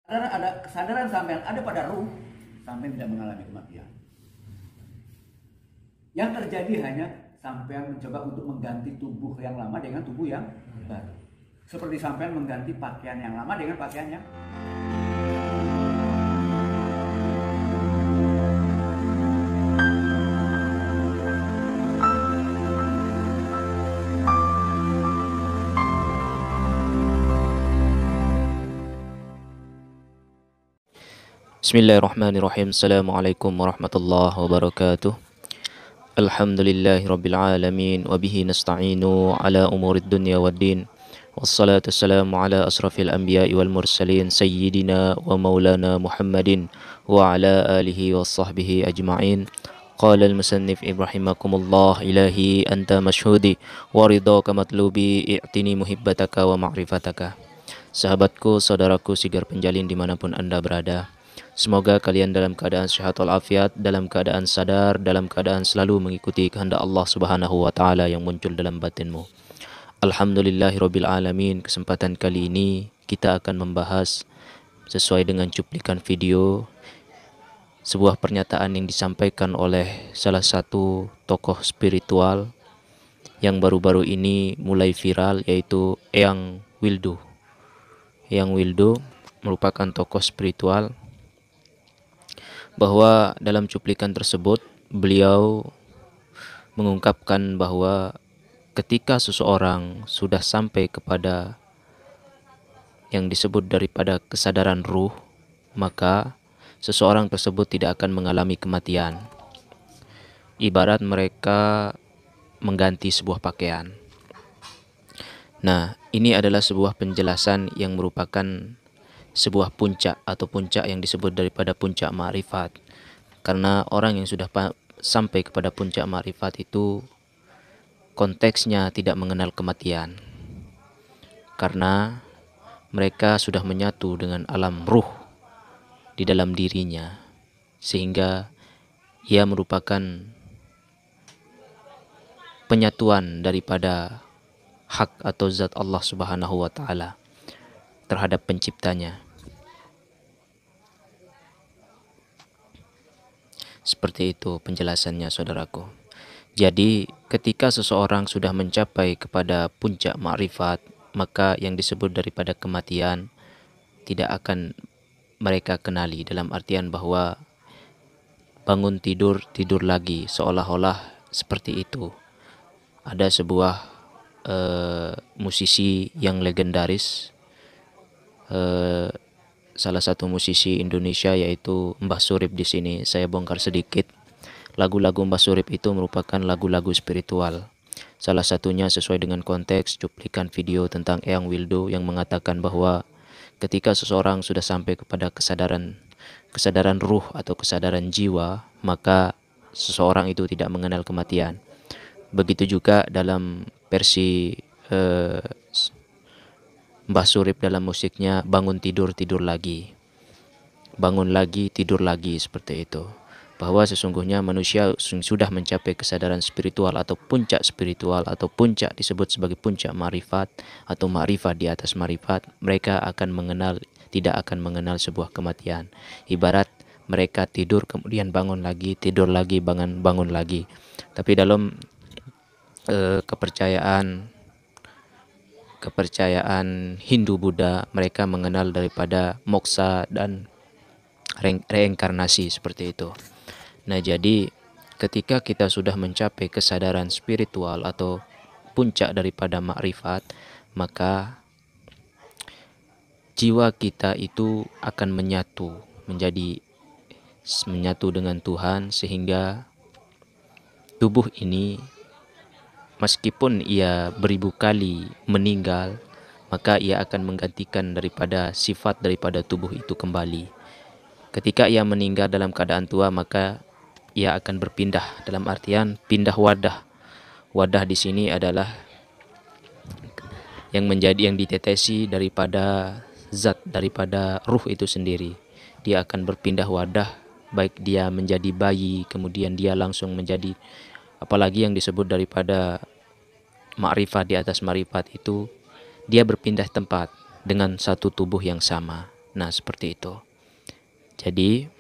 Ada kesadaran sampean ada pada ruh, sampean tidak mengalami kematian. Yang terjadi hanya sampean mencoba untuk mengganti tubuh yang lama dengan tubuh yang baru. Seperti sampean mengganti pakaian yang lama dengan pakaian yang Bismillahirrahmanirrahim. Assalamualaikum warahmatullahi wabarakatuh. Alhamdulillahirabbil alamin wa bihi nasta'inu ala umurid dunya waddin. Wassalatu wassalamu ala asrafil anbiya'i wal mursalin sayyidina wa maulana Muhammadin wa ala alihi wa sahbihi ajma'in. Qala al-musannif ibrahimakumullah ilahi anta mashhudi wa ridhaka matlubi i'tini muhibbataka wa ma'rifataka. Sahabatku, saudaraku, sigar penjalin dimanapun Anda berada, semoga kalian dalam keadaan sehat walafiat, dalam keadaan sadar, dalam keadaan selalu mengikuti kehendak Allah Subhanahu wa taala yang muncul dalam batinmu. Alhamdulillahirabbil alamin. Kesempatan kali ini kita akan membahas sesuai dengan cuplikan video sebuah pernyataan yang disampaikan oleh salah satu tokoh spiritual yang baru-baru ini mulai viral, yaitu Eyang Wildo. Eyang Wildo merupakan tokoh spiritual, bahwa dalam cuplikan tersebut beliau mengungkapkan bahwa ketika seseorang sudah sampai kepada yang disebut daripada kesadaran ruh, maka seseorang tersebut tidak akan mengalami kematian. Ibarat mereka mengganti sebuah pakaian. Nah, ini adalah sebuah penjelasan yang merupakan sebuah puncak atau puncak yang disebut daripada puncak ma'rifat. Karena orang yang sudah sampai kepada puncak ma'rifat itu konteksnya tidak mengenal kematian. Karena mereka sudah menyatu dengan alam ruh di dalam dirinya, sehingga ia merupakan penyatuan daripada hak atau zat Allah Subhanahu wa taala terhadap penciptanya. Seperti itu penjelasannya, saudaraku. Jadi ketika seseorang sudah mencapai kepada puncak ma'rifat, maka yang disebut daripada kematian tidak akan mereka kenali, dalam artian bahwa bangun tidur, tidur lagi, seolah-olah seperti itu. Ada sebuah musisi yang legendaris, salah satu musisi Indonesia, yaitu Mbah Surip. Di sini saya bongkar sedikit. Lagu-lagu Mbah Surip itu merupakan lagu-lagu spiritual. Salah satunya sesuai dengan konteks cuplikan video tentang Eyang Wildo yang mengatakan bahwa ketika seseorang sudah sampai kepada kesadaran ruh atau kesadaran jiwa, maka seseorang itu tidak mengenal kematian. Begitu juga dalam versi Mbah Surip dalam musiknya, bangun tidur, tidur lagi, bangun lagi, tidur lagi, seperti itu. Bahwa sesungguhnya manusia sudah mencapai kesadaran spiritual atau puncak spiritual atau puncak disebut sebagai puncak ma'rifat atau ma'rifat di atas ma'rifat, mereka akan tidak akan mengenal sebuah kematian. Ibarat mereka tidur kemudian bangun lagi, tidur lagi, bangun lagi. Tapi dalam kepercayaan Hindu Buddha, mereka mengenal daripada moksa dan reinkarnasi, seperti itu. Nah, jadi ketika kita sudah mencapai kesadaran spiritual atau puncak daripada makrifat, maka jiwa kita itu akan menyatu dengan Tuhan, sehingga tubuh ini meskipun ia beribu kali meninggal, maka ia akan menggantikan daripada sifat daripada tubuh itu kembali. Ketika ia meninggal dalam keadaan tua, maka ia akan berpindah, dalam artian pindah wadah. Wadah di sini adalah yang ditetesi daripada zat, daripada ruh itu sendiri. Dia akan berpindah wadah, baik dia menjadi bayi, kemudian dia langsung menjadi, apalagi yang disebut daripada ma'rifat di atas ma'rifat itu, dia berpindah tempat dengan satu tubuh yang sama. Nah, seperti itu. Jadi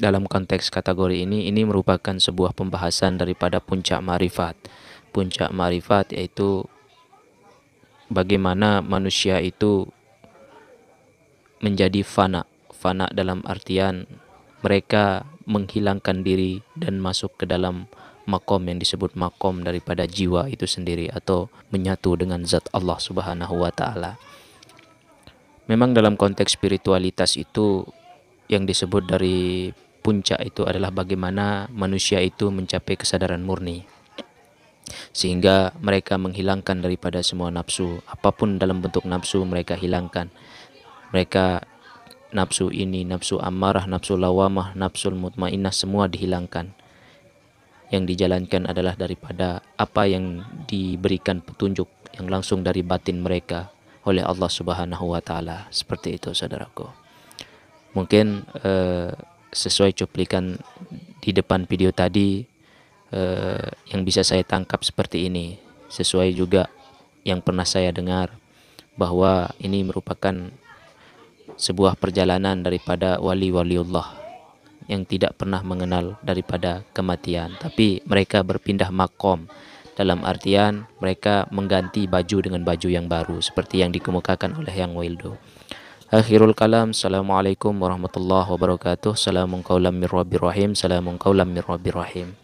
dalam konteks kategori ini merupakan sebuah pembahasan daripada puncak ma'rifat. Puncak ma'rifat yaitu bagaimana manusia itu menjadi fana. Fana dalam artian mereka menghilangkan diri dan masuk ke dalam makom yang disebut makom daripada jiwa itu sendiri, atau menyatu dengan zat Allah Subhanahu wa taala. Memang dalam konteks spiritualitas itu yang disebut dari puncak itu adalah bagaimana manusia itu mencapai kesadaran murni, sehingga mereka menghilangkan daripada semua nafsu. Apapun dalam bentuk nafsu mereka hilangkan. Mereka nafsu ini, nafsu amarah, nafsu lawamah, nafsu mutmainnah, semua dihilangkan. Yang dijalankan adalah daripada apa yang diberikan petunjuk yang langsung dari batin mereka oleh Allah Subhanahu wa taala. Seperti itu, saudaraku. Mungkin sesuai cuplikan di depan video tadi, yang bisa saya tangkap seperti ini, sesuai juga yang pernah saya dengar, bahwa ini merupakan sebuah perjalanan daripada wali-waliullah yang tidak pernah mengenal daripada kematian, tapi mereka berpindah makom, dalam artian mereka mengganti baju dengan baju yang baru, seperti yang dikemukakan oleh Yang Wildo. Akhirul kalam, assalamualaikum warahmatullahi wabarakatuh. Salamun qaulam mir rabbir rahim. Salamun qaulam mir rabbir rahim.